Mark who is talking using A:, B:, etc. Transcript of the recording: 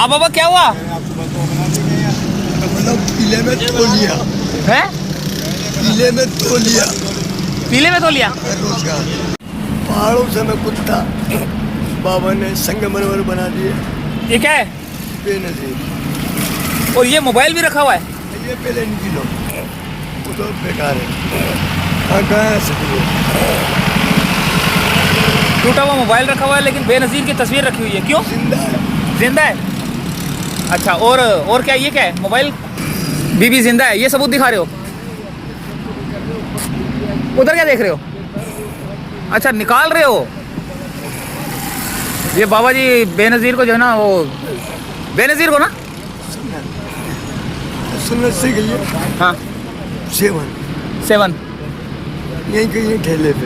A: हाँ बाबा क्या हुआ
B: मतलब पीले में तोलिया
A: है?
B: पीले में तोलिया
A: पीले में तो लिया।
B: रोजगार पहाड़ों से मैं कुत्ता बाबा ने संगमरमर बना दिए
A: ये क्या है?
B: बेनजीर।
A: और ये मोबाइल भी रखा हुआ है।
B: ये पहले निकलो वो तो बेकार है। हाँ कहाँ सकते
A: टूटा हुआ मोबाइल रखा हुआ है लेकिन बेनज़ीर की तस्वीर रखी हुई है। क्यों?
B: जिंदा है।
A: जिंदा है। अच्छा और क्या ये क्या है? मोबाइल बीबी जिंदा है, ये सबूत दिखा रहे हो? उधर क्या देख रहे हो? अच्छा निकाल रहे हो। ये बाबा जी बेनज़ीर को जो है ना वो बेनज़ीर को ना
B: सुनने से गई है
A: हाँ
B: 7
A: 7
B: यहीं कहीं ठेले पे